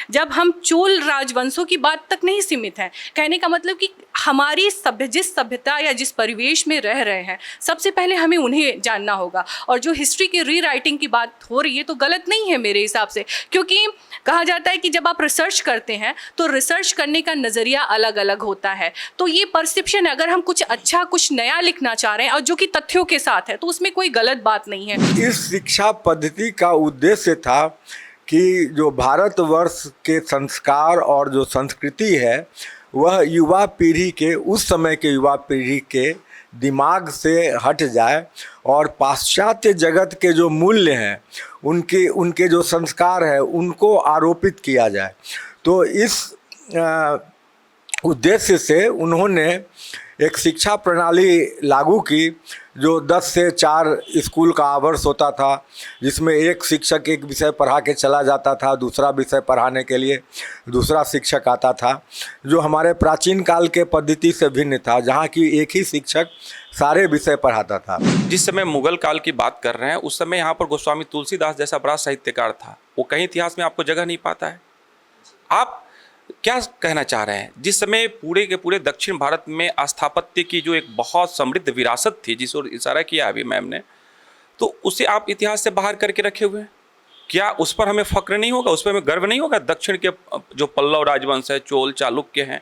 जब हम चोल राजवंशों की बात तक नहीं सीमित है, कहने का मतलब कि हमारी जिस सभ्यता या जिस परिवेश में रह रहे हैं, सबसे पहले हमें उन्हें जानना होगा। और जो हिस्ट्री की रीराइटिंग की बात हो रही है तो गलत नहीं है मेरे हिसाब से, क्योंकि कहा जाता है कि जब आप रिसर्च करते हैं तो रिसर्च करने का नज़रिया अलग अलग होता है। तो ये परसेप्शन है, अगर हम कुछ अच्छा कुछ नया लिखना चाह रहे हैं और जो कि तथ्यों के साथ है तो उसमें कोई गलत बात नहीं है। इस शिक्षा पद्धति का उद्देश्य था कि जो भारतवर्ष के संस्कार और जो संस्कृति है वह युवा पीढ़ी के, उस समय के युवा पीढ़ी के दिमाग से हट जाए और पाश्चात्य जगत के जो मूल्य हैं, उनके जो संस्कार है उनको आरोपित किया जाए। तो इस उद्देश्य से उन्होंने एक शिक्षा प्रणाली लागू की जो 10 से 4 स्कूल का आवर्स होता था, जिसमें एक शिक्षक एक विषय पढ़ा के चला जाता था, दूसरा विषय पढ़ाने के लिए दूसरा शिक्षक आता था, जो हमारे प्राचीन काल के पद्धति से भिन्न था, जहाँ की एक ही शिक्षक सारे विषय पढ़ाता था। जिस समय मुगल काल की बात कर रहे हैं उस समय यहाँ पर गोस्वामी तुलसीदास जैसा बड़ा साहित्यकार था, वो कहीं इतिहास में आपको जगह नहीं पाता है। आप क्या कहना चाह रहे हैं? जिस समय पूरे के पूरे दक्षिण भारत में स्थापत्य की जो एक बहुत समृद्ध विरासत थी, जिस ओर इशारा किया अभी मैम ने, तो उसे आप इतिहास से बाहर करके रखे हुए हैं। क्या उस पर हमें फक्र नहीं होगा, उस पर हमें गर्व नहीं होगा? दक्षिण के जो पल्लव राजवंश है, चोल चालुक्य हैं,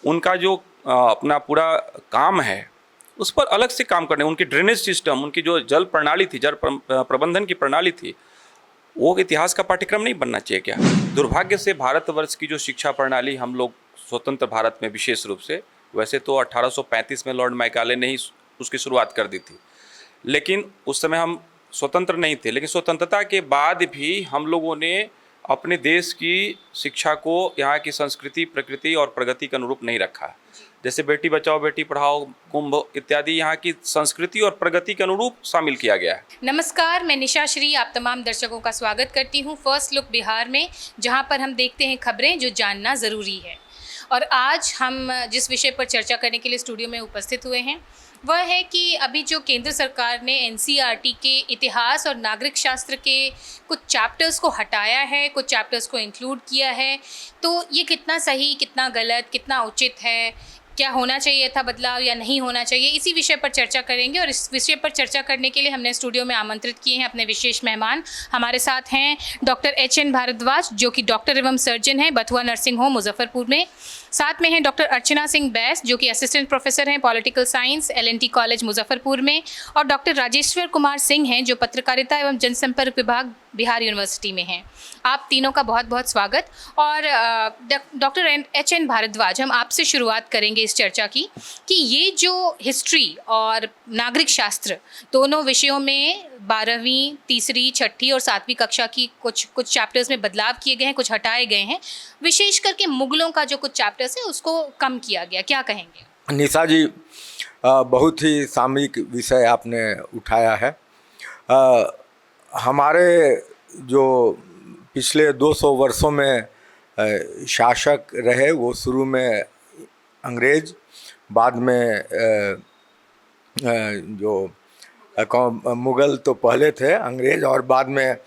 उनका जो अपना पूरा काम है उस पर अलग से काम करने, उनकी ड्रेनेज सिस्टम, उनकी जो जल प्रणाली थी, जल प्रबंधन की प्रणाली थी, वो इतिहास का पाठ्यक्रम नहीं बनना चाहिए क्या? दुर्भाग्य से भारतवर्ष की जो शिक्षा प्रणाली, हम लोग स्वतंत्र भारत में विशेष रूप से, वैसे तो 1835 में लॉर्ड मैकाले ने ही उसकी शुरुआत कर दी थी, लेकिन उस समय हम स्वतंत्र नहीं थे। लेकिन स्वतंत्रता के बाद भी हम लोगों ने अपने देश की शिक्षा को यहाँ की संस्कृति, प्रकृति और प्रगति के अनुरूप नहीं रखा। जैसे बेटी बचाओ बेटी पढ़ाओ, कुंभ इत्यादि यहाँ की संस्कृति और प्रगति के अनुरूप शामिल किया गया है। नमस्कार, मैं निशा श्री आप तमाम दर्शकों का स्वागत करती हूँ फर्स्ट लुक बिहार में, जहाँ पर हम देखते हैं खबरें जो जानना ज़रूरी है। और आज हम जिस विषय पर चर्चा करने के लिए स्टूडियो में उपस्थित हुए हैं वह है कि अभी जो केंद्र सरकार ने एनसीईआरटी के इतिहास और नागरिक शास्त्र के कुछ चैप्टर्स को हटाया है, कुछ चैप्टर्स को इंक्लूड किया है, तो ये कितना सही, कितना गलत, कितना उचित है, क्या होना चाहिए था बदलाव या नहीं होना चाहिए, इसी विषय पर चर्चा करेंगे। और इस विषय पर चर्चा करने के लिए हमने स्टूडियो में आमंत्रित किए हैं अपने विशेष मेहमान। हमारे साथ हैं डॉक्टर एच.एन. भारद्वाज, जो कि डॉक्टर एवं सर्जन हैं बथुआ नर्सिंग होम मुजफ्फरपुर में। साथ में हैं डॉक्टर अर्चना सिंह बैस, जो कि असिस्टेंट प्रोफेसर हैं पॉलिटिकल साइंस, एल.एन.टी. कॉलेज मुजफ्फरपुर में। और डॉक्टर राजेश्वर कुमार सिंह हैं, जो पत्रकारिता एवं जनसंपर्क विभाग बिहार यूनिवर्सिटी में हैं। आप तीनों का बहुत बहुत स्वागत। और डॉक्टर एच.एन. भारद्वाज, हम आपसे शुरुआत करेंगे इस चर्चा की कि ये जो हिस्ट्री और नागरिक शास्त्र दोनों विषयों में 12वीं, तीसरी, छठी और 7वीं कक्षा की कुछ चैप्टर्स में बदलाव किए गए हैं, कुछ हटाए गए हैं। विशेष करके मुगलों का जो कुछ चैप्टर्स है उसको कम किया गया, क्या कहेंगे? निशा जी, बहुत ही सामयिक विषय आपने उठाया है। हमारे जो पिछले 200 वर्षों में शासक रहे, वो शुरू में अंग्रेज, बाद में जो मुगल तो पहले थे अंग्रेज, और बाद में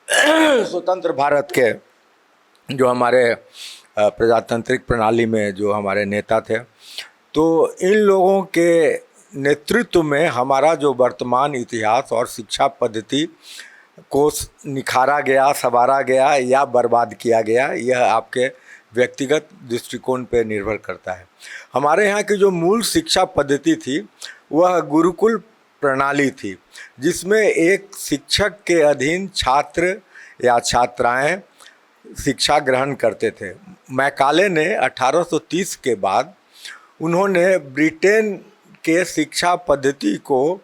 स्वतंत्र भारत के जो हमारे प्रजातांत्रिक प्रणाली में जो हमारे नेता थे, तो इन लोगों के नेतृत्व में हमारा जो वर्तमान इतिहास और शिक्षा पद्धति को निखारा गया, संवारा गया या बर्बाद किया गया, यह आपके व्यक्तिगत दृष्टिकोण पर निर्भर करता है। हमारे यहाँ की जो मूल शिक्षा पद्धति थी वह गुरुकुल प्रणाली थी, जिसमें एक शिक्षक के अधीन छात्र या छात्राएं शिक्षा ग्रहण करते थे। मैकाले ने 1830 के बाद उन्होंने ब्रिटेन के शिक्षा पद्धति को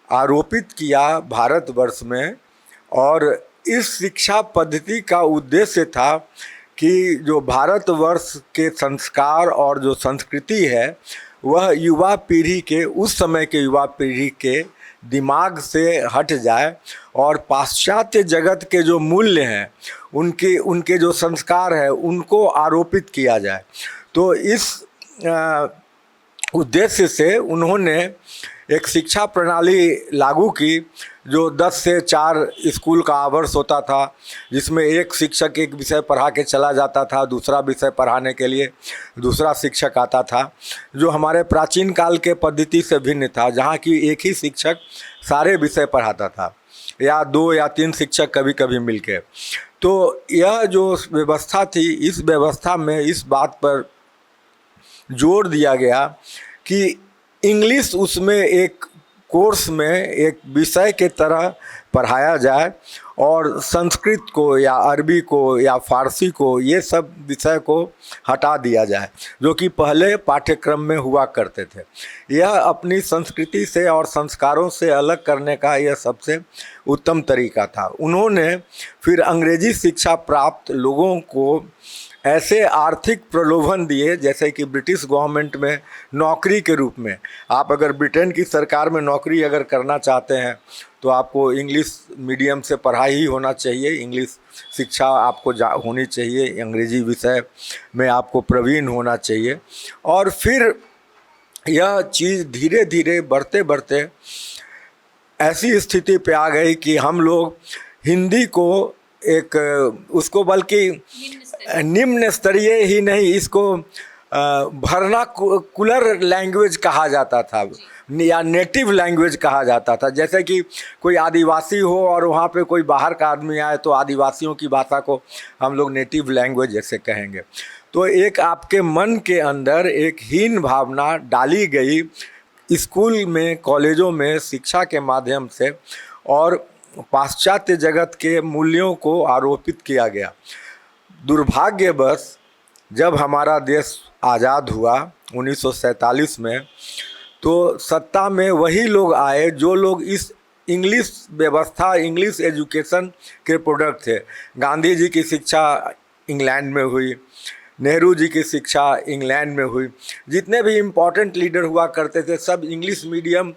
आरोपित किया भारतवर्ष में, और इस शिक्षा पद्धति का उद्देश्य था कि जो भारतवर्ष के संस्कार और जो संस्कृति है वह युवा पीढ़ी के, उस समय के युवा पीढ़ी के दिमाग से हट जाए और पाश्चात्य जगत के जो मूल्य हैं, उनके जो संस्कार है उनको आरोपित किया जाए। तो इस उद्देश्य से उन्होंने एक शिक्षा प्रणाली लागू की जो 10 से 4 स्कूल का आवर्स होता था, जिसमें एक शिक्षक एक विषय पढ़ा के चला जाता था, दूसरा विषय पढ़ाने के लिए दूसरा शिक्षक आता था, जो हमारे प्राचीन काल के पद्धति से भिन्न था, जहाँ की एक ही शिक्षक सारे विषय पढ़ाता था या 2 या 3 शिक्षक कभी कभी मिलके। तो यह जो व्यवस्था थी, इस व्यवस्था में इस बात पर जोर दिया गया कि इंग्लिश उसमें एक कोर्स में एक विषय के तरह पढ़ाया जाए और संस्कृत को या अरबी को या फारसी को, ये सब विषय को हटा दिया जाए जो कि पहले पाठ्यक्रम में हुआ करते थे। यह अपनी संस्कृति से और संस्कारों से अलग करने का यह सबसे उत्तम तरीका था। उन्होंने फिर अंग्रेजी शिक्षा प्राप्त लोगों को ऐसे आर्थिक प्रलोभन दिए, जैसे कि ब्रिटिश गवर्नमेंट में नौकरी के रूप में, आप अगर ब्रिटेन की सरकार में नौकरी अगर करना चाहते हैं तो आपको इंग्लिश मीडियम से पढ़ाई ही होना चाहिए, इंग्लिश शिक्षा आपको होनी चाहिए, अंग्रेजी विषय में आपको प्रवीण होना चाहिए। और फिर यह चीज़ धीरे धीरे बढ़ते बढ़ते ऐसी स्थिति पे आ गई कि हम लोग हिंदी को एक उसको बल्कि निम्न स्तरीय ही नहीं, इसको वर्नाकुलर लैंग्वेज कहा जाता था या नेटिव लैंग्वेज कहा जाता था। जैसे कि कोई आदिवासी हो और वहाँ पे कोई बाहर का आदमी आए तो आदिवासियों की भाषा को हम लोग नेटिव लैंग्वेज जैसे कहेंगे। तो एक आपके मन के अंदर एक हीन भावना डाली गई स्कूल में, कॉलेजों में शिक्षा के माध्यम से, और पाश्चात्य जगत के मूल्यों को आरोपित किया गया। दुर्भाग्यवश जब हमारा देश आज़ाद हुआ 1947 में, तो सत्ता में वही लोग आए जो लोग इस इंग्लिश व्यवस्था, इंग्लिश एजुकेशन के प्रोडक्ट थे। गांधी जी की शिक्षा इंग्लैंड में हुई, नेहरू जी की शिक्षा इंग्लैंड में हुई, जितने भी इम्पोर्टेंट लीडर हुआ करते थे सब इंग्लिश मीडियम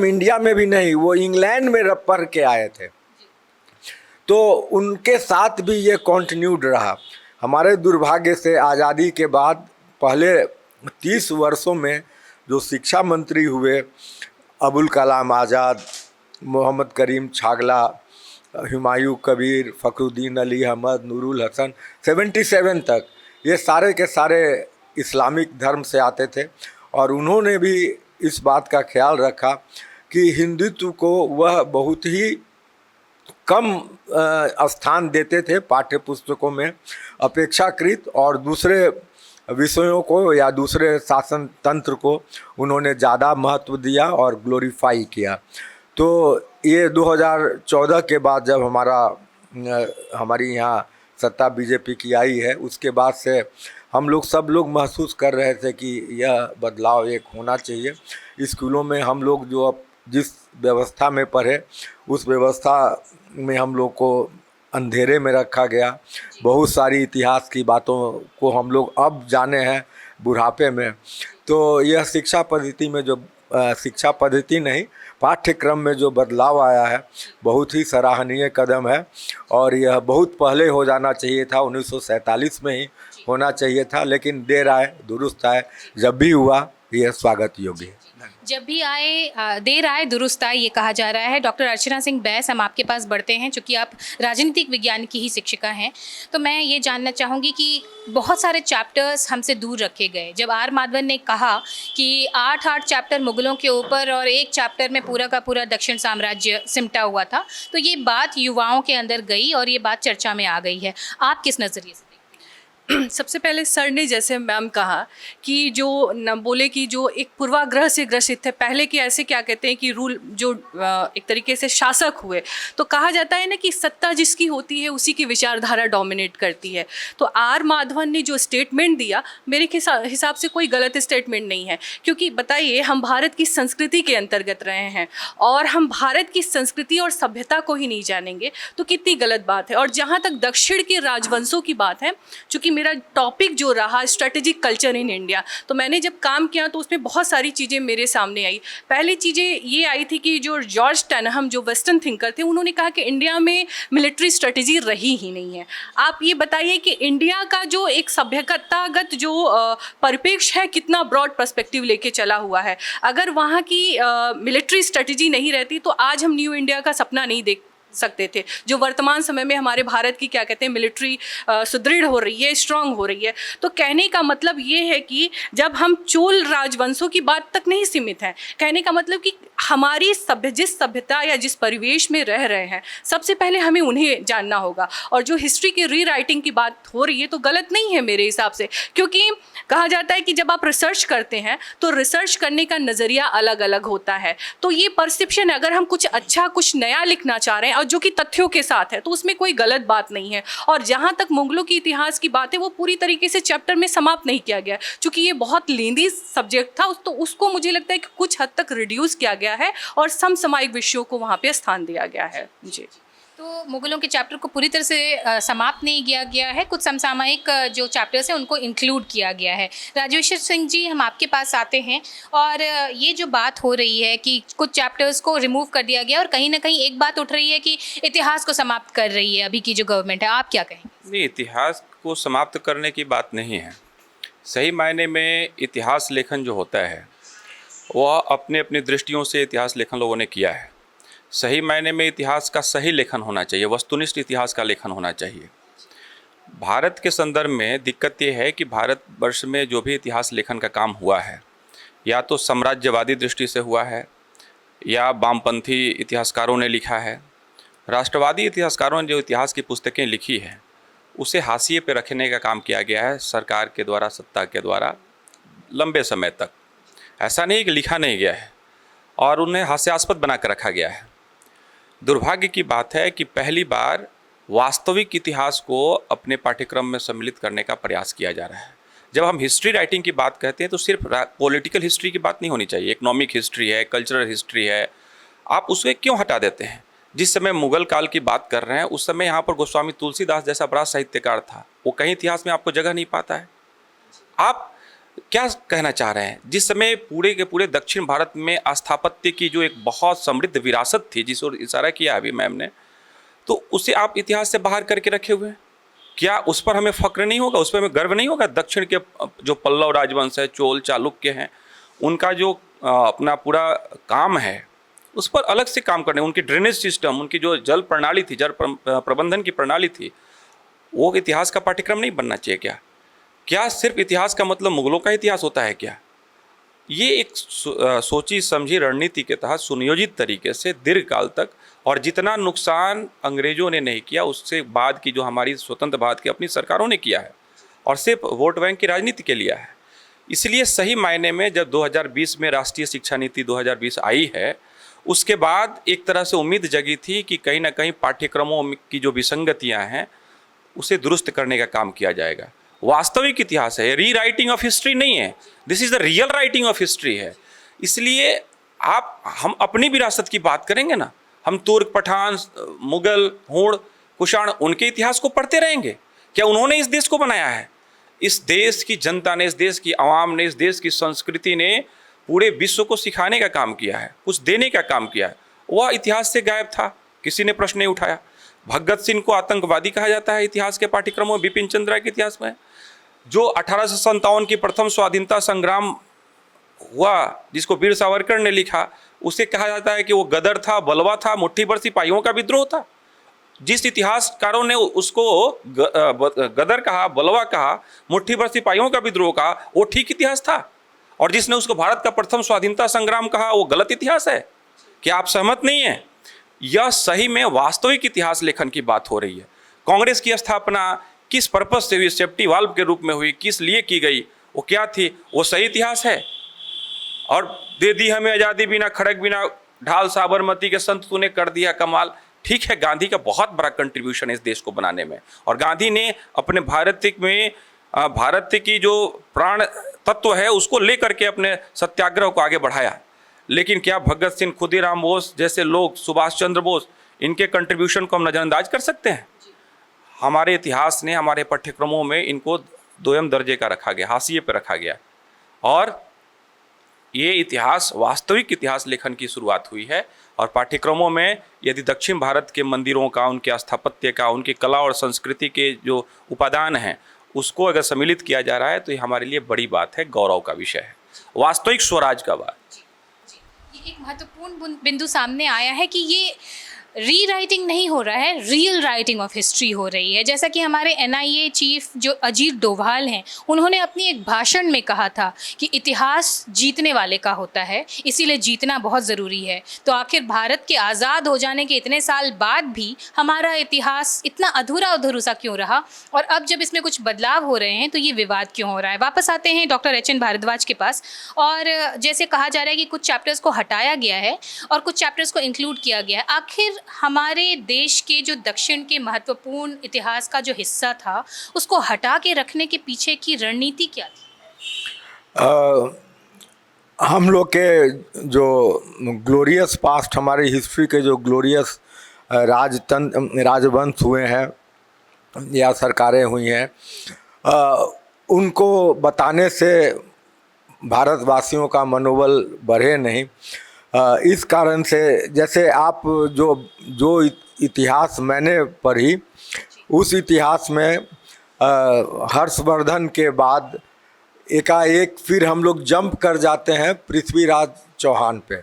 इंडिया में भी नहीं, वो इंग्लैंड में पढ़ के आए थे। तो उनके साथ भी ये कंटिन्यूड रहा। हमारे दुर्भाग्य से आज़ादी के बाद पहले 30 वर्षों में जो शिक्षा मंत्री हुए, अबुल कलाम आज़ाद, मोहम्मद करीम छागला, हुमायूं कबीर, फ़खरुद्दीन अली अहमद, नूरुल हसन, 77 तक, ये सारे के सारे इस्लामिक धर्म से आते थे और उन्होंने भी इस बात का ख्याल रखा कि हिंदुत्व को वह बहुत ही कम स्थान देते थे पाठ्य पुस्तकों में अपेक्षाकृत, और दूसरे विषयों को या दूसरे शासन तंत्र को उन्होंने ज़्यादा महत्व दिया और ग्लोरीफाई किया। तो ये 2014 के बाद जब हमारी यहाँ सत्ता बीजेपी की आई है, उसके बाद से हम लोग सब लोग महसूस कर रहे थे कि यह बदलाव एक होना चाहिए। स्कूलों में हम लोग जो अब जिस व्यवस्था में पढ़े उस व्यवस्था में हम लोग को अंधेरे में रखा गया। बहुत सारी इतिहास की बातों को हम लोग अब जाने हैं बुढ़ापे में। तो यह शिक्षा पद्धति में जो शिक्षा पद्धति नहीं, पाठ्यक्रम में जो बदलाव आया है, बहुत ही सराहनीय कदम है और यह बहुत पहले हो जाना चाहिए था, 1947 में ही होना चाहिए था, लेकिन देर आए दुरुस्त आए। जब भी हुआ यह स्वागत योग्य है। जब भी आए देर आए दुरुस्त आए, ये कहा जा रहा है। डॉक्टर अर्चना सिंह बैस, हम आपके पास बढ़ते हैं, चूँकि आप राजनीतिक विज्ञान की ही शिक्षिका हैं, तो मैं ये जानना चाहूँगी कि बहुत सारे चैप्टर्स हमसे दूर रखे गए। जब आर माधवन ने कहा कि 8 चैप्टर मुगलों के ऊपर और 1 चैप्टर में पूरा का पूरा दक्षिण साम्राज्य सिमटा हुआ था, तो ये बात युवाओं के अंदर गई और ये बात चर्चा में आ गई है। आप किस नज़रिए से? सबसे पहले सर ने जैसे मैम कहा कि जो न बोले कि जो एक पूर्वाग्रह से ग्रसित थे, पहले के ऐसे क्या कहते हैं कि रूल जो एक तरीके से शासक हुए, तो कहा जाता है ना कि सत्ता जिसकी होती है उसी की विचारधारा डोमिनेट करती है। तो आर माधवन ने जो स्टेटमेंट दिया, मेरे हिसाब से कोई गलत स्टेटमेंट नहीं है, क्योंकि बताइए हम भारत की संस्कृति के अंतर्गत रहे हैं और हम भारत की संस्कृति और सभ्यता को ही नहीं जानेंगे तो कितनी गलत बात है। और जहाँ तक दक्षिण के राजवंशों की बात है, चूँकि मेरा टॉपिक जो रहा स्ट्रेटेजिक कल्चर इन इंडिया, तो मैंने जब काम किया तो उसमें बहुत सारी चीज़ें मेरे सामने आई। पहली चीज़ें ये आई थी कि जो जॉर्ज टैनहम जो वेस्टर्न थिंकर थे, उन्होंने कहा कि इंडिया में मिलिट्री स्ट्रेटजी रही ही नहीं है। आप ये बताइए कि इंडिया का जो एक सभ्यतागत जो परिप्रेक्ष्य है कितना ब्रॉड पर्सपेक्टिव लेके चला हुआ है। अगर वहाँ की मिलिट्री स्ट्रेटजी नहीं रहती तो आज हम न्यू इंडिया का सपना नहीं देख सकते थे। जो वर्तमान समय में हमारे भारत की क्या कहते हैं मिलिट्री सुदृढ़ हो रही है, स्ट्रांग हो रही है। तो कहने का मतलब ये है कि जब हम चोल राजवंशों की बात तक नहीं सीमित है, कहने का मतलब कि हमारी जिस सभ्यता या जिस परिवेश में रह रहे हैं, सबसे पहले हमें उन्हें जानना होगा। और जो हिस्ट्री की रीराइटिंग की बात हो रही है तो गलत नहीं है मेरे हिसाब से, क्योंकि कहा जाता है कि जब आप रिसर्च करते हैं तो रिसर्च करने का नज़रिया अलग अलग होता है। तो ये परसेप्शन, अगर हम कुछ अच्छा कुछ नया लिखना चाह रहे हैं और जो कि तथ्यों के साथ है, तो उसमें कोई गलत बात नहीं है। और जहाँ तक मुगलों के इतिहास की बात है, वो पूरी तरीके से चैप्टर में समाप्त नहीं किया गया, क्योंकि ये बहुत लेंदी सब्जेक्ट था। तो उसको मुझे लगता है कि कुछ हद तक रिड्यूस किया गया है और समसामयिक विषयों को वहाँ पे स्थान दिया गया है। जी, तो मुगलों के चैप्टर को पूरी तरह से समाप्त नहीं किया गया है, कुछ समसामयिक जो चैप्टर्स हैं उनको इंक्लूड किया गया है। राजेश्वर सिंह जी, हम आपके पास आते हैं और ये जो बात हो रही है कि कुछ चैप्टर्स को रिमूव कर दिया गया और कहीं ना कहीं एक बात उठ रही है कि इतिहास को समाप्त कर रही है अभी की जो गवर्नमेंट है, आप क्या कहेंगे? नहीं, इतिहास को समाप्त करने की बात नहीं है। सही मायने में इतिहास लेखन जो होता है वह अपने अपनी दृष्टियों से इतिहास लेखन लोगों ने किया है। सही मायने में इतिहास का सही लेखन होना चाहिए, वस्तुनिष्ठ इतिहास का लेखन होना चाहिए। भारत के संदर्भ में दिक्कत ये है कि भारतवर्ष में जो भी इतिहास लेखन का काम हुआ है, या तो साम्राज्यवादी दृष्टि से हुआ है या वामपंथी इतिहासकारों ने लिखा है। राष्ट्रवादी इतिहासकारों ने जो इतिहास की पुस्तकें लिखी हैं उसे हाशिए पे रखने का काम किया गया है सरकार के द्वारा, सत्ता के द्वारा लंबे समय तक। ऐसा नहीं कि लिखा नहीं गया है और उन्हें हास्यास्पद बना कर रखा गया है। दुर्भाग्य की बात है कि पहली बार वास्तविक इतिहास को अपने पाठ्यक्रम में सम्मिलित करने का प्रयास किया जा रहा है। जब हम हिस्ट्री राइटिंग की बात कहते हैं तो सिर्फ पॉलिटिकल हिस्ट्री की बात नहीं होनी चाहिए, इकोनॉमिक हिस्ट्री है, कल्चरल हिस्ट्री है, आप उसे क्यों हटा देते हैं? जिस समय मुगल काल की बात कर रहे हैं उस समय यहाँ पर गोस्वामी तुलसीदास जैसा बड़ा साहित्यकार था, वो कहीं इतिहास में आपको जगह नहीं पाता है। आप क्या कहना चाह रहे हैं? जिस समय पूरे के पूरे दक्षिण भारत में स्थापत्य की जो एक बहुत समृद्ध विरासत थी, जिस ओर इशारा किया अभी मैम ने, तो उसे आप इतिहास से बाहर करके रखे हुए हैं। क्या उस पर हमें फक्र नहीं होगा, उस पर हमें गर्व नहीं होगा? दक्षिण के जो पल्लव राजवंश है, चोल चालुक्य हैं, उनका जो अपना पूरा काम है उस पर अलग से काम करने, उनकी ड्रेनेज सिस्टम, उनकी जो जल प्रणाली थी, जल प्रबंधन की प्रणाली थी, वो इतिहास का पाठ्यक्रम नहीं बनना चाहिए क्या? क्या सिर्फ इतिहास का मतलब मुगलों का इतिहास होता है क्या? ये एक सोची समझी रणनीति के तहत सुनियोजित तरीके से दीर्घकाल तक, और जितना नुकसान अंग्रेजों ने नहीं किया उससे बाद की जो हमारी स्वतंत्र भारत की अपनी सरकारों ने किया है, और सिर्फ वोट बैंक की राजनीति के लिया है। इसलिए सही मायने में जब 2020 में राष्ट्रीय शिक्षा नीति 2020 आई है, उसके बाद एक तरह से उम्मीद जगी थी कि कहीं ना कहीं पाठ्यक्रमों की जो विसंगतियां हैं उसे दुरुस्त करने का काम किया जाएगा। वास्तविक इतिहास है, री राइटिंग ऑफ हिस्ट्री नहीं है, this is the real writing of history है। इसलिए हम अपनी विरासत की बात करेंगे ना, हम तुर्क, पठान, मुगल, हूण, कुषाण, उनके इतिहास को पढ़ते रहेंगे क्या? उन्होंने इस देश को बनाया है। इस देश की जनता ने, इस देश की आवाम ने, इस देश की संस्कृति ने पूरे विश्व को सिखाने का काम किया है, कुछ देने का काम किया है। वह इतिहास से गायब था, किसी ने प्रश्न नहीं उठाया। भगत सिंह को आतंकवादी कहा जाता है इतिहास के पाठ्यक्रमों में, बिपिन चंद्रा के इतिहास में। जो 1857 की प्रथम स्वाधीनता संग्राम हुआ, जिसको वीर सावरकर ने लिखा, उसे कहा जाता है कि वो गदर था, बलवा था, मुट्ठी भर सिपाहियों का विद्रोह था। जिस इतिहासकारों ने उसको गदर कहा, बलवा कहा, मुट्ठी भर सिपाहियों का विद्रोह कहा, वो ठीक इतिहास था। और जिसने उसको भारत का प्रथम स्वाधीनता संग्राम कहा, वो गलत इतिहास है। क्या आप सहमत नहीं हैं? यह सही में वास्तविक इतिहास लेखन की बात हो रही है। कांग्रेस की स्थापना किस पर्पस से हुई? सेफ्टी वाल्व के रूप में हुई, किस लिए की गई, वो क्या थी? वो सही इतिहास है। और दे दी हमें आज़ादी बिना खड़क बिना ढाल, साबरमती के संत तूने कर दिया कमाल। ठीक है, गांधी का बहुत बड़ा कंट्रीब्यूशन है इस देश को बनाने में, और गांधी ने अपने भारत की जो प्राण तत्व है उसको लेकर के अपने सत्याग्रह को आगे बढ़ाया। लेकिन क्या भगत सिंह, खुदीराम बोस जैसे लोग, सुभाष चंद्र बोस, इनके कंट्रीब्यूशन को हम नज़रअंदाज कर सकते हैं? हमारे इतिहास ने, हमारे पाठ्यक्रमों में इनको दोयम दर्जे का रखा गया, हाशिए पर रखा गया। और ये इतिहास, वास्तविक इतिहास लेखन की शुरुआत हुई है। और पाठ्यक्रमों में यदि दक्षिण भारत के मंदिरों का, उनके स्थापत्य का, उनकी कला और संस्कृति के जो उपादान हैं उसको अगर सम्मिलित किया जा रहा है तो ये हमारे लिए बड़ी बात है, गौरव का विषय है, वास्तविक स्वराज का बात। ये एक महत्वपूर्ण बिंदु सामने आया है कि ये रीराइटिंग नहीं हो रहा है, रियल राइटिंग ऑफ हिस्ट्री हो रही है। जैसा कि हमारे एनआईए चीफ जो अजीत डोभाल हैं, उन्होंने अपनी एक भाषण में कहा था कि इतिहास जीतने वाले का होता है, इसीलिए जीतना बहुत ज़रूरी है। तो आखिर भारत के आज़ाद हो जाने के इतने साल बाद भी हमारा इतिहास इतना अधूरा अधूरा क्यों रहा, और अब जब इसमें कुछ बदलाव हो रहे हैं तो ये विवाद क्यों हो रहा है। वापस आते हैं डॉक्टर एच.एन. भारद्वाज के पास। और जैसे कहा जा रहा है कि कुछ चैप्टर्स को हटाया गया है और कुछ चैप्टर्स को इंक्लूड किया गया है, आखिर हमारे देश के जो दक्षिण के महत्वपूर्ण इतिहास का जो हिस्सा था उसको हटा के रखने के पीछे की रणनीति क्या थी? हम लोग के जो ग्लोरियस पास्ट, हमारी हिस्ट्री के जो ग्लोरियस राजवंश हुए हैं या सरकारें हुई हैं, उनको बताने से भारतवासियों का मनोबल बढ़े नहीं। इस कारण से, जैसे आप जो इतिहास मैंने पढ़ी, उस इतिहास में हर्षवर्धन के बाद एकाएक फिर हम लोग जंप कर जाते हैं पृथ्वीराज चौहान पे।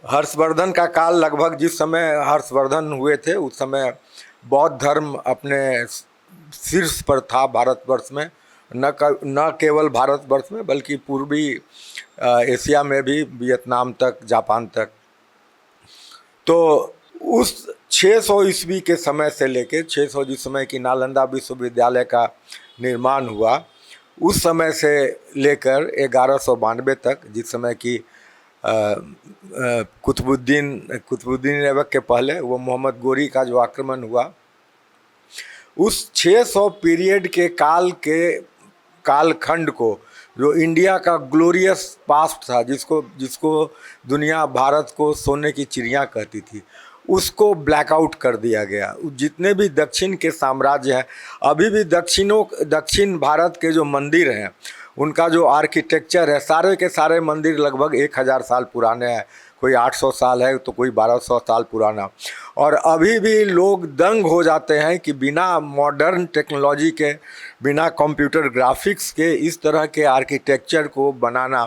हर्षवर्धन का काल लगभग, जिस समय हर्षवर्धन हुए थे उस समय बौद्ध धर्म अपने शीर्ष पर था भारतवर्ष में, न केवल भारतवर्ष में बल्कि पूर्वी एशिया में भी, वियतनाम तक, जापान तक। तो उस 600 ईस्वी के समय से लेकर 600 जिस समय की नालंदा विश्वविद्यालय का निर्माण हुआ, उस समय से लेकर 1192 तक, जिस समय की कुतुबुद्दीन ऐबक के पहले वो मोहम्मद गोरी का जो आक्रमण हुआ, उस 600 पीरियड के कालखंड को, जो इंडिया का ग्लोरियस पास्ट था, जिसको दुनिया भारत को सोने की चिड़िया कहती थी, उसको ब्लैकआउट कर दिया गया। जितने भी दक्षिण के साम्राज्य हैं, अभी भी दक्षिण भारत के जो मंदिर हैं, उनका जो आर्किटेक्चर है, सारे के सारे मंदिर लगभग 1000 साल पुराने हैं। कोई 800 साल है तो कोई 1200 साल पुराना। और अभी भी लोग दंग हो जाते हैं कि बिना मॉडर्न टेक्नोलॉजी के, बिना कंप्यूटर ग्राफिक्स के इस तरह के आर्किटेक्चर को बनाना।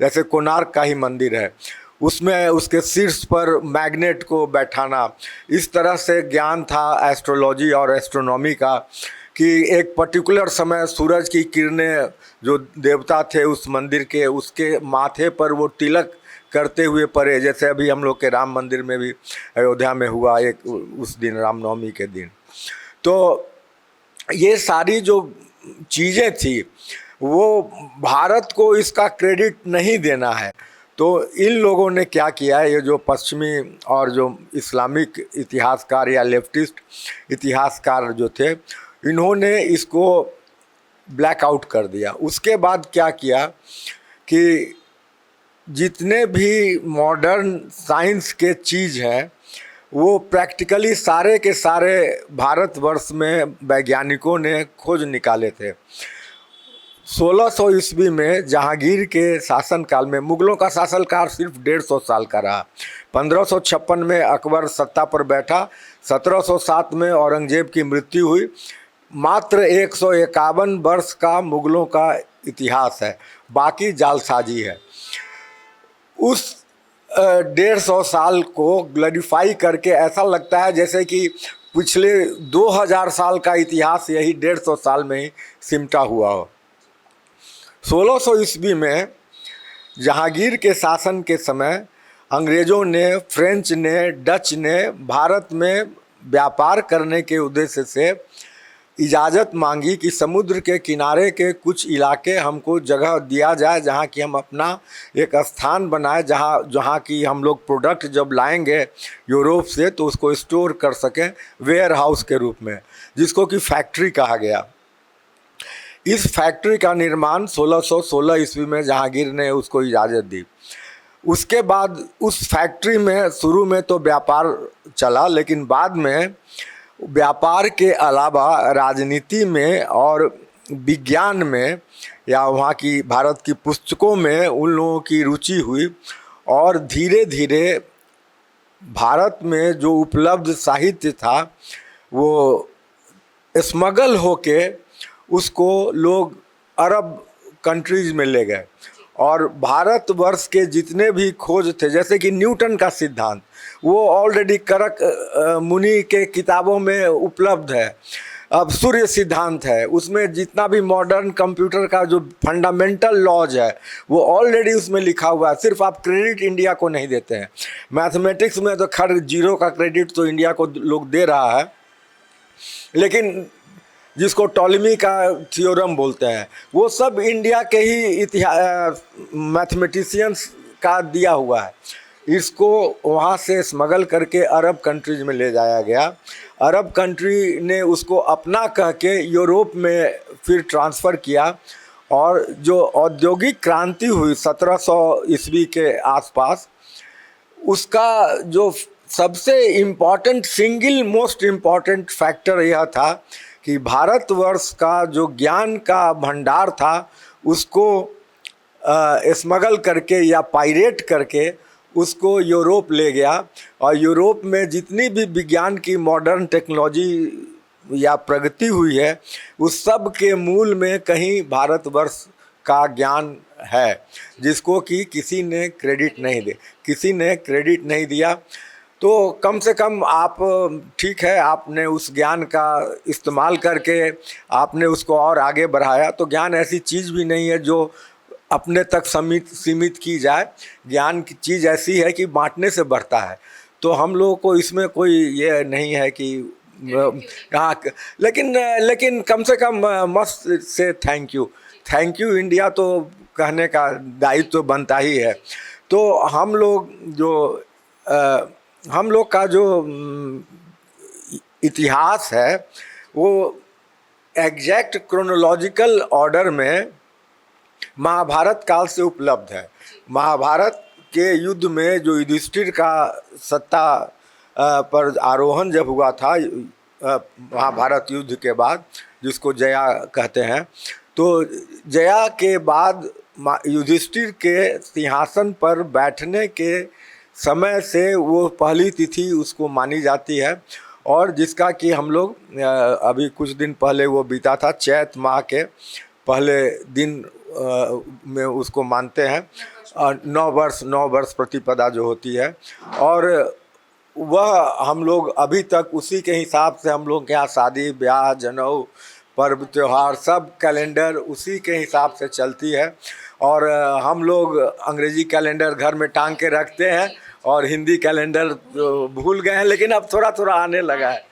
जैसे कोणार्क का ही मंदिर है, उसमें उसके शीर्ष पर मैग्नेट को बैठाना। इस तरह से ज्ञान था एस्ट्रोलॉजी और एस्ट्रोनॉमी का कि एक पर्टिकुलर समय सूरज की किरणें, जो देवता थे उस मंदिर के, उसके माथे पर वो तिलक करते हुए पड़े। जैसे अभी हम लोग के राम मंदिर में भी अयोध्या में हुआ एक उस दिन, रामनवमी के दिन। तो ये सारी जो चीज़ें थी वो भारत को इसका क्रेडिट नहीं देना है। तो इन लोगों ने क्या किया है, ये जो पश्चिमी और जो इस्लामिक इतिहासकार या लेफ्टिस्ट इतिहासकार जो थे, इन्होंने इसको ब्लैकआउट कर दिया। उसके बाद क्या किया कि जितने भी मॉडर्न साइंस के चीज़ हैं वो प्रैक्टिकली सारे के सारे भारतवर्ष में वैज्ञानिकों ने खोज निकाले थे। 1600 ईस्वी में जहांगीर के शासनकाल में, मुगलों का शासनकाल सिर्फ 150 साल का रहा। 1556 में अकबर सत्ता पर बैठा, 1707 में औरंगजेब की मृत्यु हुई। मात्र 151 वर्ष का मुगलों का इतिहास है, बाकी जालसाजी है। उस 150 साल को ग्लोरीफाई करके ऐसा लगता है जैसे कि पिछले 2000 साल का इतिहास यही 150 साल में ही सिमटा हुआ हो। 1600 ईस्वी में जहांगीर के शासन के समय अंग्रेज़ों ने, फ्रेंच ने, डच ने भारत में व्यापार करने के उद्देश्य से इजाज़त मांगी कि समुद्र के किनारे के कुछ इलाके हमको जगह दिया जाए, जहाँ कि हम अपना एक स्थान बनाए, जहाँ की हम लोग प्रोडक्ट जब लाएंगे यूरोप से तो उसको स्टोर कर सकें वेयर हाउस के रूप में, जिसको कि फैक्ट्री कहा गया। इस फैक्ट्री का निर्माण 1616 ईस्वी में जहांगीर ने उसको इजाज़त दी। उसके बाद उस फैक्ट्री में शुरू में तो व्यापार चला, लेकिन बाद में व्यापार के अलावा राजनीति में और विज्ञान में या वहाँ की भारत की पुस्तकों में उन लोगों की रुचि हुई और धीरे धीरे भारत में जो उपलब्ध साहित्य था वो स्मगल होके उसको लोग अरब कंट्रीज में ले गए और भारतवर्ष के जितने भी खोज थे, जैसे कि न्यूटन का सिद्धांत, वो ऑलरेडी करक मुनि के किताबों में उपलब्ध है। अब सूर्य सिद्धांत है, उसमें जितना भी मॉडर्न कंप्यूटर का जो फंडामेंटल लॉज है वो ऑलरेडी उसमें लिखा हुआ है, सिर्फ आप क्रेडिट इंडिया को नहीं देते हैं। मैथमेटिक्स में तो खैर जीरो का क्रेडिट तो इंडिया को लोग दे रहा है, लेकिन जिसको टॉलेमी का थ्योरम बोलते हैं वो सब इंडिया के ही इतिहास मैथमेटिशियंस का दिया हुआ है। इसको वहाँ से स्मगल करके अरब कंट्रीज में ले जाया गया। अरब कंट्री ने उसको अपना कह के यूरोप में फिर ट्रांसफ़र किया और जो औद्योगिक क्रांति हुई 1700 ईस्वी के आसपास, उसका जो सबसे important single most important factor यह था कि भारतवर्ष का जो ज्ञान का भंडार था उसको स्मगल करके या पायरेट करके उसको यूरोप ले गया और यूरोप में जितनी भी विज्ञान की मॉडर्न टेक्नोलॉजी या प्रगति हुई है उस सब के मूल में कहीं भारतवर्ष का ज्ञान है, जिसको कि किसी ने क्रेडिट नहीं दिया। तो कम से कम आप, ठीक है, आपने उस ज्ञान का इस्तेमाल करके आपने उसको और आगे बढ़ाया। तो ज्ञान ऐसी चीज़ भी नहीं है जो अपने तक सीमित की जाए। ज्ञान की चीज़ ऐसी है कि बांटने से बढ़ता है। तो हम लोगों को इसमें कोई ये नहीं है कि हाँ, लेकिन कम से कम मस्त से थैंक यू इंडिया तो कहने का दायित्व तो बनता ही है। तो हम लोग का जो इतिहास है वो एग्जैक्ट क्रोनोलॉजिकल ऑर्डर में महाभारत काल से उपलब्ध है। महाभारत के युद्ध में जो युधिष्ठिर का सत्ता पर आरोहण जब हुआ था महाभारत युद्ध के बाद, जिसको जया कहते हैं, तो जया के बाद युधिष्ठिर के सिंहासन पर बैठने के समय से वो पहली तिथि उसको मानी जाती है और जिसका कि हम लोग अभी कुछ दिन पहले वो बीता था, चैत माह के पहले दिन में उसको मानते हैं। 9 वर्ष प्रतिपदा जो होती है और वह हम लोग अभी तक उसी के हिसाब से हम लोग के यहाँ शादी ब्याह जनेऊ पर्व त्यौहार सब कैलेंडर उसी के हिसाब से चलती है। और हम लोग अंग्रेजी कैलेंडर घर में टांग के रखते हैं और हिंदी कैलेंडर भूल गए हैं, लेकिन अब थोड़ा थोड़ा आने लगा है।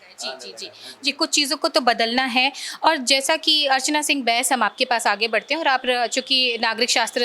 जी, कुछ चीज़ों को तो बदलना है। और जैसा कि अर्चना सिंह बैस, हम आपके पास आगे बढ़ते हैं और आप चूँकि नागरिक शास्त्र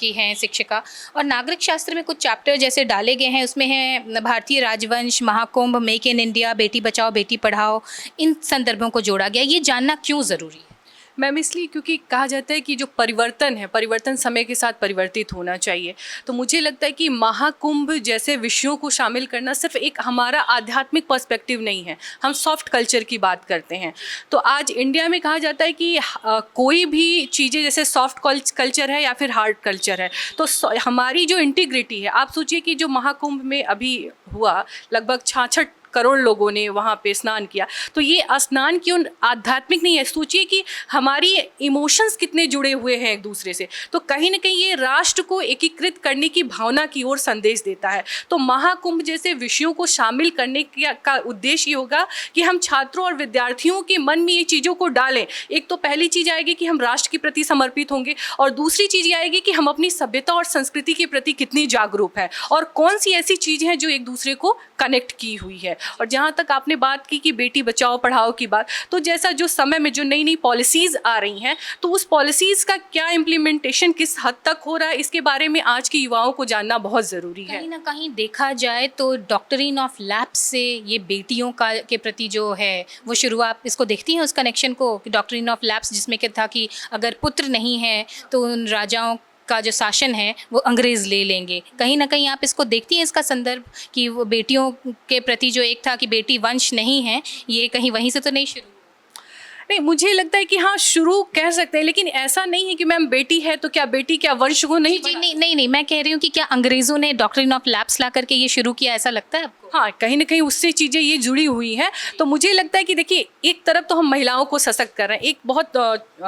की हैं शिक्षिका, और नागरिक शास्त्र में कुछ चैप्टर जैसे डाले गए हैं, उसमें है भारतीय राजवंश, Mahakumbh, make in India, Beti Bachao Beti Padhao, इन संदर्भों को जोड़ा गया। ये जानना क्यों ज़रूरी है? मैम इसलिए क्योंकि कहा जाता है कि जो परिवर्तन है, परिवर्तन समय के साथ परिवर्तित होना चाहिए। तो मुझे लगता है कि महाकुंभ जैसे विषयों को शामिल करना सिर्फ एक हमारा आध्यात्मिक पर्सपेक्टिव नहीं है, हम सॉफ्ट कल्चर की बात करते हैं। तो आज इंडिया में कहा जाता है कि कोई भी चीज़ें जैसे सॉफ्ट कल्चर है या फिर हार्ड कल्चर है, तो हमारी जो इंटीग्रिटी है, आप सोचिए कि जो महाकुंभ में अभी हुआ, लगभग 66 करोड़ लोगों ने वहाँ पे स्नान किया। तो ये स्नान क्यों आध्यात्मिक नहीं है? सोचिए कि हमारी इमोशंस कितने जुड़े हुए हैं एक दूसरे से। तो कहीं ना कहीं ये राष्ट्र को एकीकृत करने की भावना की ओर संदेश देता है। तो महाकुंभ जैसे विषयों को शामिल करने का उद्देश्य ये होगा कि हम छात्रों और विद्यार्थियों के मन में ये चीज़ों को डालें। एक तो पहली चीज़ आएगी कि हम राष्ट्र के प्रति समर्पित होंगे, और दूसरी चीज़ ये आएगी कि हम अपनी सभ्यता और संस्कृति के प्रति कितनी जागरूक हैं और कौन सी ऐसी चीज़ हैं जो एक दूसरे को कनेक्ट की हुई है। और जहाँ तक आपने बात की कि बेटी बचाओ पढ़ाओ की बात, तो जैसा जो समय में जो नई नई पॉलिसीज़ आ रही हैं, तो उस पॉलिसीज़ का क्या इम्प्लीमेंटेशन किस हद तक हो रहा है, इसके बारे में आज के युवाओं को जानना बहुत ज़रूरी है। कहीं ना कहीं देखा जाए तो डॉक्ट्रिन ऑफ लैप्स से ये बेटियों का के प्रति जो है वो शुरू, आप इसको देखती हैं उस कनेक्शन को? डॉक्ट्रिन ऑफ लैप्स जिसमें क्या था कि अगर पुत्र नहीं है तो उन राजाओं का जो शासन है वो अंग्रेज़ ले लेंगे। कहीं ना कहीं आप इसको देखती हैं, इसका संदर्भ कि वो बेटियों के प्रति जो एक था कि बेटी वंश नहीं है, ये कहीं वहीं से तो नहीं शुरू? नहीं, मुझे लगता है कि हाँ शुरू कह सकते हैं, लेकिन ऐसा नहीं है कि मैम बेटी है तो क्या बेटी क्या वंश को नहीं जी नहीं, मैं कह रही हूँ कि क्या अंग्रेज़ों ने डॉक्ट्रिन ऑफ लैप्स ला करके ये शुरू किया, ऐसा लगता है आपको? हाँ, कहीं ना कहीं उससे चीज़ें ये जुड़ी हुई हैं। तो मुझे लगता है कि देखिए, एक तरफ तो हम महिलाओं को सशक्त कर रहे हैं। एक बहुत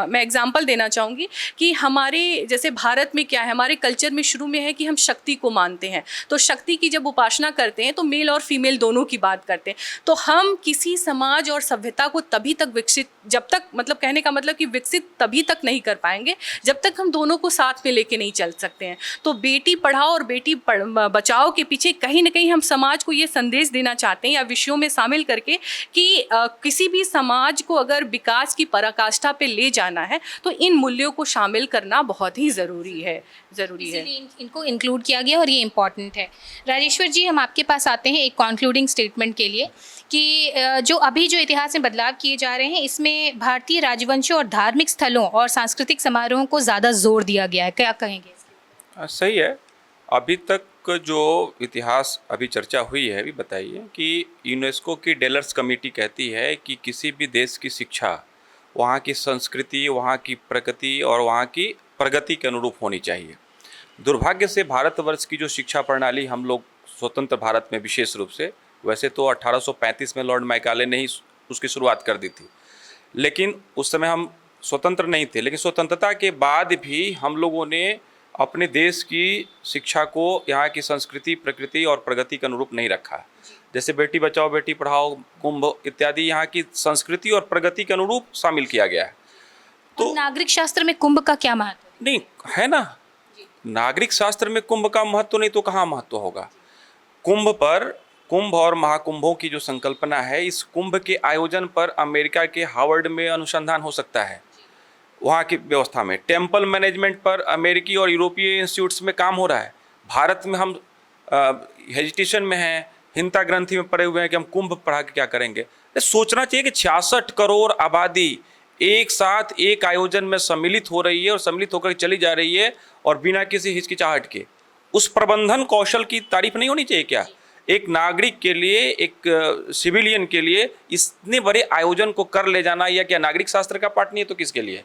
मैं एग्जांपल देना चाहूँगी कि हमारे जैसे भारत में क्या है, हमारे कल्चर में शुरू में है कि हम शक्ति को मानते हैं। तो शक्ति की जब उपासना करते हैं तो मेल और फीमेल दोनों की बात करते हैं। तो हम किसी समाज और सभ्यता को तभी तक विकसित, जब तक मतलब कहने का मतलब कि विकसित तभी तक नहीं कर पाएंगे जब तक हम दोनों को साथ में लेके नहीं चल सकते हैं। तो बेटी पढ़ाओ और बेटी बचाओ के पीछे कहीं ना कहीं हम समाज को ये संदेश देना चाहते हैं, या विषयों में शामिल करके कि किसी भी समाज को अगर विकास की पराकाष्ठा पे ले जाना है तो इन मूल्यों को शामिल करना बहुत ही ज़रूरी है। इसीलिए इनको इंक्लूड किया गया और ये इम्पॉर्टेंट है। राजेश्वर जी, हम आपके पास आते हैं एक कंक्लूडिंग स्टेटमेंट के लिए कि जो अभी जो इतिहास में बदलाव किए जा रहे हैं इसमें भारतीय राजवंशों और धार्मिक स्थलों और सांस्कृतिक समारोहों को ज़्यादा जोर दिया गया है, क्या कहेंगे? सही है। अभी तक जो इतिहास अभी चर्चा हुई है, अभी बताइए कि यूनेस्को की डेलर्स कमेटी कहती है कि किसी भी देश की शिक्षा वहाँ की संस्कृति, वहाँ की प्रकृति और वहाँ की प्रगति के अनुरूप होनी चाहिए। दुर्भाग्य से भारतवर्ष की जो शिक्षा प्रणाली, हम लोग स्वतंत्र भारत में विशेष रूप से, वैसे तो 1835 में लॉर्ड मैकाले ने ही उसकी शुरुआत कर दी थी, लेकिन उस समय हम स्वतंत्र नहीं थे। लेकिन स्वतंत्रता के बाद भी हम लोगों ने अपने देश की शिक्षा को यहाँ की संस्कृति, प्रकृति और प्रगति के अनुरूप नहीं रखा। जैसे बेटी बचाओ बेटी पढ़ाओ, कुंभ इत्यादि यहाँ की संस्कृति और प्रगति के अनुरूप शामिल किया गया है। तो नागरिक शास्त्र में कुंभ का क्या महत्व? नहीं है ना, नागरिक शास्त्र में कुंभ का महत्व नहीं तो कहाँ महत्व होगा। कुंभ और महाकुंभों की जो संकल्पना है, इस कुंभ के आयोजन पर अमेरिका के हार्वर्ड में अनुसंधान हो सकता है। वहाँ की व्यवस्था में टेम्पल मैनेजमेंट पर अमेरिकी और यूरोपीय इंस्टीट्यूट्स में काम हो रहा है। भारत में हम हेजिटेशन में हैं, हिंसा ग्रंथि में पड़े हुए हैं कि हम कुंभ पढ़ा के क्या करेंगे। सोचना चाहिए कि 66 करोड़ आबादी एक साथ एक आयोजन में सम्मिलित हो रही है और सम्मिलित होकर चली जा रही है, और बिना किसी हिचकिचाहट के। उस प्रबंधन कौशल की तारीफ नहीं होनी चाहिए क्या? एक नागरिक के लिए, एक सिविलियन के लिए इतने बड़े आयोजन को कर ले जाना, या क्या नागरिक शास्त्र का पाठ नहीं है तो किसके लिए?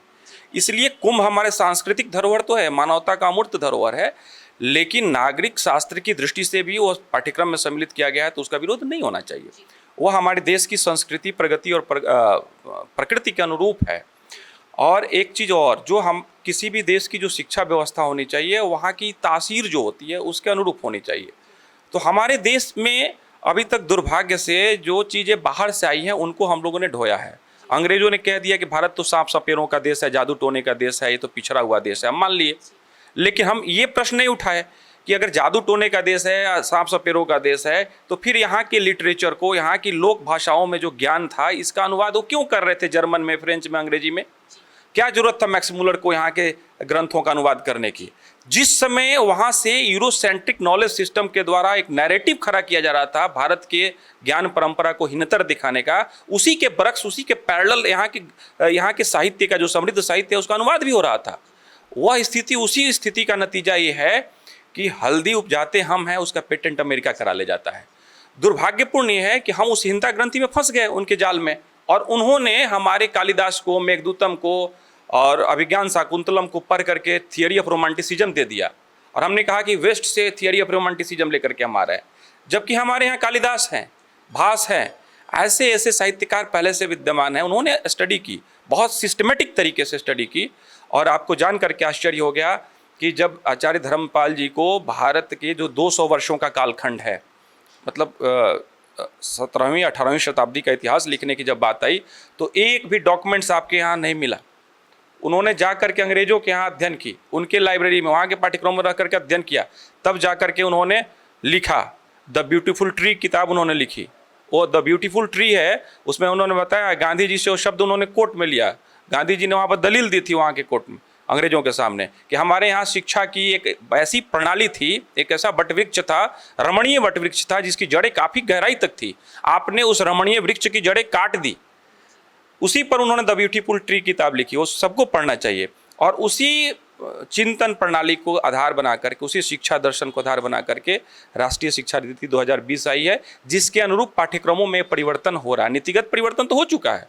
इसलिए कुंभ हमारे सांस्कृतिक धरोहर तो है, मानवता का अमूर्त धरोहर है, लेकिन नागरिक शास्त्र की दृष्टि से भी वो पाठ्यक्रम में सम्मिलित किया गया है तो उसका विरोध नहीं होना चाहिए। वह हमारे देश की संस्कृति, प्रगति और प्रकृति के अनुरूप है। और एक चीज़ और, जो हम किसी भी देश की जो शिक्षा व्यवस्था होनी चाहिए वहाँ की तासीर जो होती है उसके अनुरूप होनी चाहिए। तो हमारे देश में अभी तक दुर्भाग्य से जो चीज़ें बाहर से आई हैं उनको हम लोगों ने ढोया है। अंग्रेजों ने कह दिया कि भारत तो सांप सपेरों का देश है, जादू टोने का देश है, ये तो पिछड़ा हुआ देश है, हम मान लिए। लेकिन हम ये प्रश्न नहीं उठाए कि अगर जादू टोने का देश है, सांप सपेरों का देश है, तो फिर यहाँ के लिटरेचर को, यहाँ की लोक भाषाओं में जो ज्ञान था इसका अनुवाद वो क्यों कर रहे थे जर्मन में, फ्रेंच में, अंग्रेजी में? क्या जरूरत था मैक्स मुलर को यहाँ के ग्रंथों का अनुवाद करने की? जिस समय वहाँ से यूरोसेंट्रिक नॉलेज सिस्टम के द्वारा एक नैरेटिव खड़ा किया जा रहा था भारत के ज्ञान परंपरा को हीनतर दिखाने का, उसी के बरक्स, उसी के पैरेलल यहाँ के साहित्य का जो समृद्ध साहित्य है उसका अनुवाद भी हो रहा था। वह स्थिति, उसी स्थिति का नतीजा ये है कि हल्दी उपजाते हम हैं, उसका पेटेंट अमेरिका करा ले जाता है। दुर्भाग्यपूर्ण ये है कि हम उस हिंसा ग्रंथि में फंस गए, उनके जाल में, और उन्होंने हमारे कालिदास को, मेघदूतम को और अभिज्ञान शाकुंतलम को पढ़ करके थियरी ऑफ रोमांटिसिज्म दे दिया, और हमने कहा कि वेस्ट से थियरी ऑफ रोमांटिसिज्म लेकर के हम आ रहे हैं, जबकि हमारे यहाँ कालिदास हैं, भास हैं, ऐसे ऐसे साहित्यकार पहले से विद्यमान हैं। उन्होंने स्टडी की, बहुत सिस्टमेटिक तरीके से स्टडी की, और आपको जान करके आश्चर्य हो गया कि जब आचार्य धर्मपाल जी को भारत के जो 200 वर्षों का कालखंड है, मतलब 17वीं 18वीं शताब्दी का इतिहास लिखने की जब बात आई, तो एक भी डॉक्यूमेंट्स आपके यहाँ नहीं मिला। उन्होंने जा करके अंग्रेजों के यहाँ अध्ययन की, उनके लाइब्रेरी में, वहाँ के पाठ्यक्रम में रह करके अध्ययन किया, तब जा करके उन्होंने लिखा द ब्यूटीफुल ट्री किताब उन्होंने लिखी। वो द ब्यूटीफुल ट्री है, उसमें उन्होंने बताया, गांधी जी से वो शब्द उन्होंने कोर्ट में लिया। गांधी जी ने वहाँ पर दलील दी थी वहाँ के कोर्ट में अंग्रेजों के सामने कि हमारे यहाँ शिक्षा की एक ऐसी प्रणाली थी, एक ऐसा वटवृक्ष था, रमणीय वटवृक्ष था जिसकी जड़ें काफ़ी गहराई तक थी, आपने उस रमणीय वृक्ष की जड़ें काट दी। उसी पर उन्होंने द ब्यूटीफुल ट्री किताब लिखी, वो सबको पढ़ना चाहिए। और उसी चिंतन प्रणाली को आधार बना करके, उसी शिक्षा दर्शन को आधार बना करके राष्ट्रीय शिक्षा नीति 2020 आई है, जिसके अनुरूप पाठ्यक्रमों में परिवर्तन हो रहा है। नीतिगत परिवर्तन तो हो चुका है,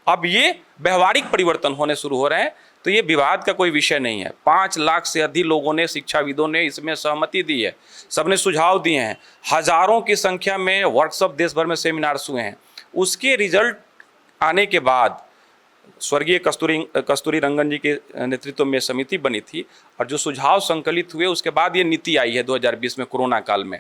अब ये व्यवहारिक परिवर्तन होने शुरू हो रहे हैं। तो ये विवाद का कोई विषय नहीं है। 5 लाख से अधिक लोगों ने, शिक्षाविदों ने इसमें सहमति दी है, सबने सुझाव दिए हैं, हजारों की संख्या में वर्कशॉप देश भर में सेमिनार्स हुए हैं। उसके रिजल्ट आने के बाद स्वर्गीय कस्तूरी रंगन जी के नेतृत्व में समिति बनी थी और जो सुझाव संकलित हुए, उसके बाद ये नीति आई है 2020 में, कोरोना काल में।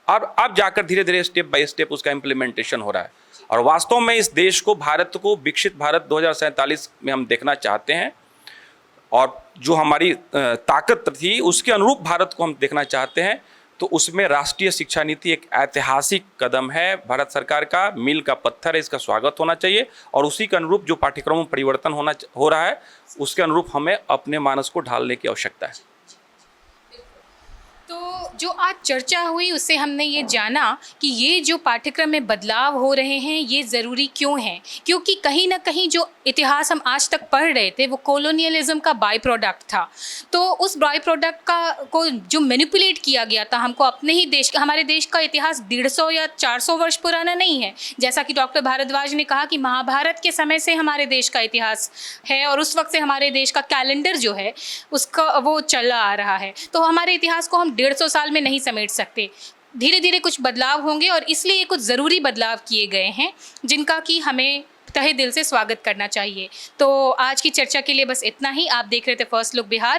और अब जाकर धीरे धीरे स्टेप बाय स्टेप उसका इम्प्लीमेंटेशन हो रहा है। और वास्तव में इस देश को, भारत को विकसित भारत 2047 में हम देखना चाहते हैं, और जो हमारी ताकत थी उसके अनुरूप भारत को हम देखना चाहते हैं। तो उसमें राष्ट्रीय शिक्षा नीति एक ऐतिहासिक कदम है, भारत सरकार का मील का पत्थर है, इसका स्वागत होना चाहिए। और उसी के अनुरूप जो पाठ्यक्रमों में परिवर्तन हो रहा है, उसके अनुरूप हमें अपने मानस को ढालने की आवश्यकता है। तो जो आज चर्चा हुई उससे हमने ये जाना कि ये जो पाठ्यक्रम में बदलाव हो रहे हैं ये ज़रूरी क्यों हैं, क्योंकि कहीं ना कहीं जो इतिहास हम आज तक पढ़ रहे थे वो कॉलोनियलिज्म का बाई प्रोडक्ट था। तो उस बाई प्रोडक्ट को जो मैनिपुलेट किया गया था, हमको अपने ही देश, हमारे देश का इतिहास 150 या 400 वर्ष पुराना नहीं है। जैसा कि डॉक्टर भारद्वाज ने कहा कि महाभारत के समय से हमारे देश का इतिहास है और उस वक्त से हमारे देश का कैलेंडर जो है उसका वो चला आ रहा है। तो हमारे इतिहास को हम 150 साल में नहीं समेट सकते, धीरे धीरे कुछ बदलाव होंगे और इसलिए कुछ ज़रूरी बदलाव किए गए हैं जिनका कि हमें तहे दिल से स्वागत करना चाहिए। तो आज की चर्चा के लिए बस इतना ही। आप देख रहे थे फर्स्ट लुक बिहार।